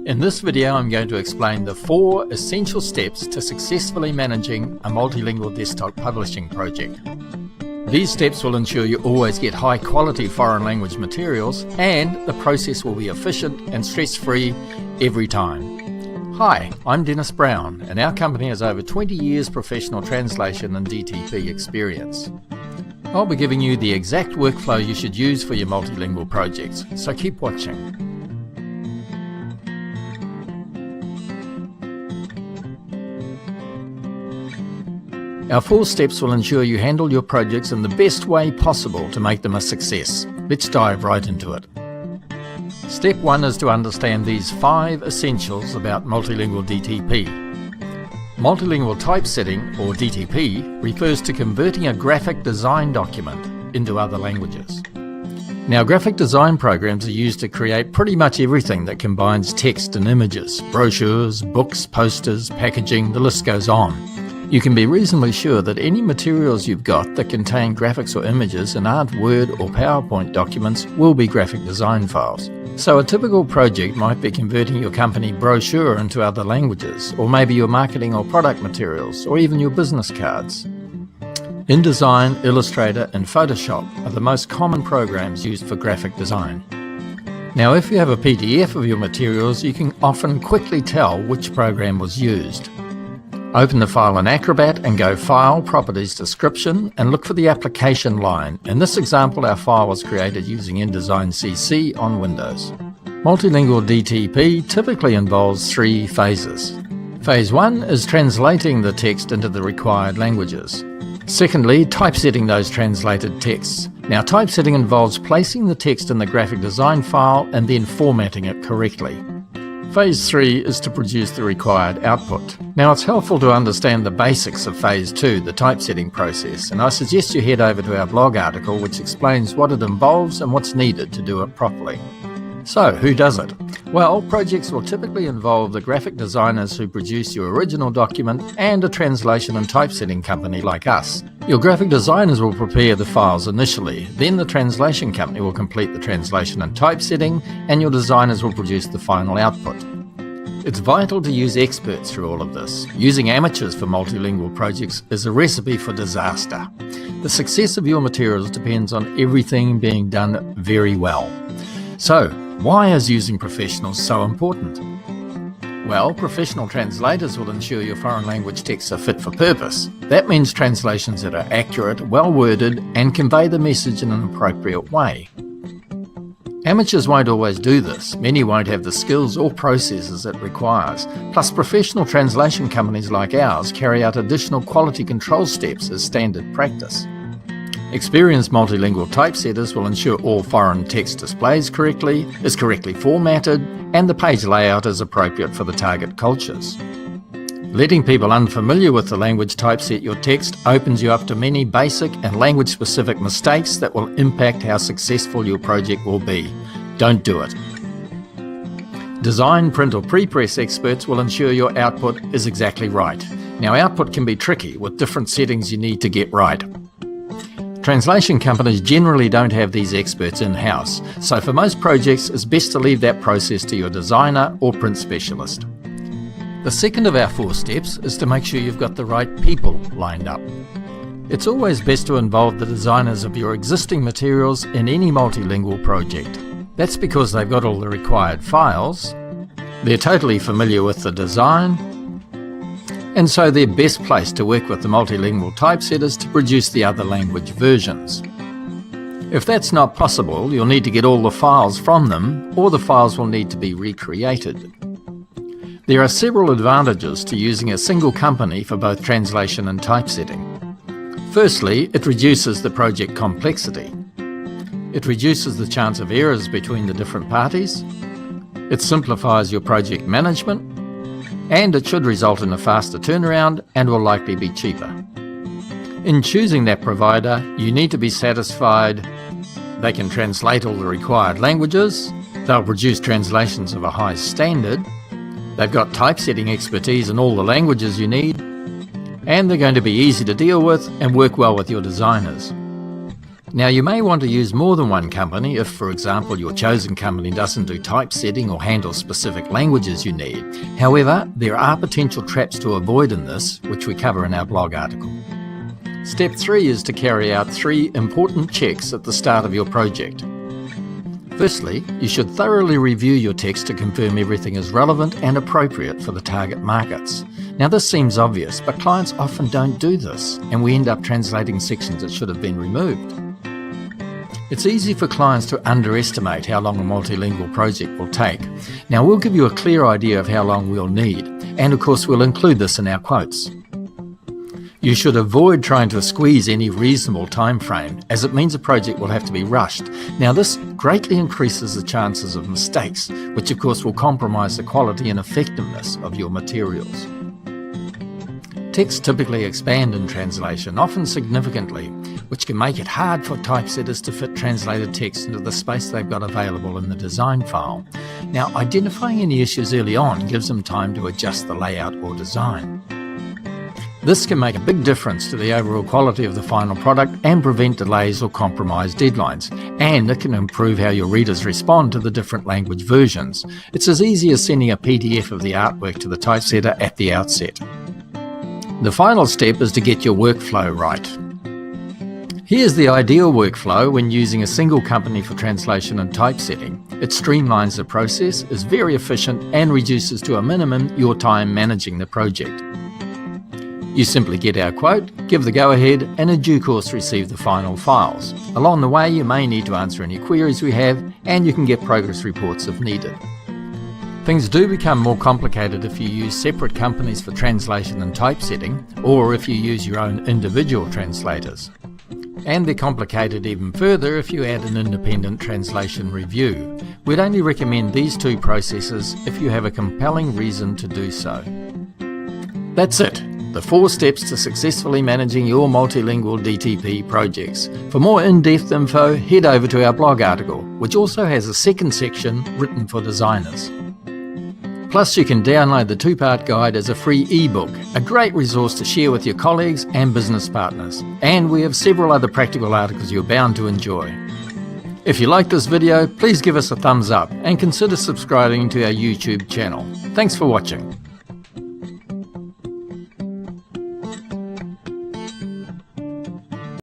In this video, I'm going to explain the 4 essential steps to successfully managing a multilingual desktop publishing project. These steps will ensure you always get high quality foreign language materials, and the process will be efficient and stress-free every time. Hi, I'm Dennis Brown, and our company has over 20 years professional translation and DTP experience. I'll be giving you the exact workflow you should use for your multilingual projects, so keep watching. Our 4 steps will ensure you handle your projects in the best way possible to make them a success. Let's dive right into it. Step 1 is to understand these 5 essentials about multilingual DTP. Multilingual typesetting, or DTP, refers to converting a graphic design document into other languages. Now, graphic design programs are used to create pretty much everything that combines text and images: brochures, books, posters, packaging, the list goes on. You can be reasonably sure that any materials you've got that contain graphics or images and aren't Word or PowerPoint documents will be graphic design files. So a typical project might be converting your company brochure into other languages, or maybe your marketing or product materials, or even your business cards. InDesign, Illustrator and Photoshop are the most common programs used for graphic design. Now, if you have a PDF of your materials, you can often quickly tell which program was used. Open the file in Acrobat and go File, Properties, Description, and look for the application line. In this example, our file was created using InDesign CC on Windows. Multilingual DTP typically involves 3 phases. Phase 1 is translating the text into the required languages. Secondly, typesetting those translated texts. Now, typesetting involves placing the text in the graphic design file and then formatting it correctly. Phase 3 is to produce the required output. Now, it's helpful to understand the basics of Phase 2, the typesetting process, and I suggest you head over to our blog article which explains what it involves and what's needed to do it properly. So, who does it? Well, projects will typically involve the graphic designers who produce your original document and a translation and typesetting company like us. Your graphic designers will prepare the files initially, then the translation company will complete the translation and typesetting, and your designers will produce the final output. It's vital to use experts through all of this. Using amateurs for multilingual projects is a recipe for disaster. The success of your materials depends on everything being done very well. So, why is using professionals so important? Well, professional translators will ensure your foreign language texts are fit for purpose. That means translations that are accurate, well-worded, and convey the message in an appropriate way. Amateurs won't always do this. Many won't have the skills or processes it requires. Plus, professional translation companies like ours carry out additional quality control steps as standard practice. Experienced multilingual typesetters will ensure all foreign text displays correctly, is correctly formatted, and the page layout is appropriate for the target cultures. Letting people unfamiliar with the language typeset your text opens you up to many basic and language-specific mistakes that will impact how successful your project will be. Don't do it. Design, print or pre-press experts will ensure your output is exactly right. Now, output can be tricky with different settings you need to get right. Translation companies generally don't have these experts in-house, so for most projects it's best to leave that process to your designer or print specialist. The second of our 4 steps is to make sure you've got the right people lined up. It's always best to involve the designers of your existing materials in any multilingual project. That's because they've got all the required files, they're totally familiar with the design, and so they're best placed to work with the multilingual typesetters to produce the other language versions. If that's not possible, you'll need to get all the files from them, or the files will need to be recreated. There are several advantages to using a single company for both translation and typesetting. Firstly, it reduces the project complexity. It reduces the chance of errors between the different parties. It simplifies your project management, and it should result in a faster turnaround and will likely be cheaper. In choosing that provider, you need to be satisfied they can translate all the required languages, they'll produce translations of a high standard, they've got typesetting expertise in all the languages you need, and they're going to be easy to deal with and work well with your designers. Now, you may want to use more than one company if, for example, your chosen company doesn't do typesetting or handle specific languages you need. However, there are potential traps to avoid in this, which we cover in our blog article. Step 3 is to carry out 3 important checks at the start of your project. Firstly, you should thoroughly review your text to confirm everything is relevant and appropriate for the target markets. Now, this seems obvious, but clients often don't do this, and we end up translating sections that should have been removed. It's easy for clients to underestimate how long a multilingual project will take. Now, we'll give you a clear idea of how long we'll need, and of course we'll include this in our quotes. You should avoid trying to squeeze any reasonable time frame, as it means a project will have to be rushed. Now, this greatly increases the chances of mistakes, which of course will compromise the quality and effectiveness of your materials. Texts typically expand in translation, often significantly, which can make it hard for typesetters to fit translated text into the space they've got available in the design file. Now, identifying any issues early on gives them time to adjust the layout or design. This can make a big difference to the overall quality of the final product and prevent delays or compromised deadlines. And it can improve how your readers respond to the different language versions. It's as easy as sending a PDF of the artwork to the typesetter at the outset. The final step is to get your workflow right. Here's the ideal workflow when using a single company for translation and typesetting. It streamlines the process, is very efficient, and reduces to a minimum your time managing the project. You simply get our quote, give the go-ahead, and in due course receive the final files. Along the way, you may need to answer any queries we have, and you can get progress reports if needed. Things do become more complicated if you use separate companies for translation and typesetting, or if you use your own individual translators. And they're complicated even further if you add an independent translation review. We'd only recommend these 2 processes if you have a compelling reason to do so. That's it. The 4 steps to successfully managing your multilingual DTP projects. For more in-depth info, head over to our blog article, which also has a second section written for designers. Plus, you can download the 2-part guide as a free ebook, a great resource to share with your colleagues and business partners. And we have several other practical articles you're bound to enjoy. If you like this video, please give us a thumbs up and consider subscribing to our YouTube channel. Thanks for watching.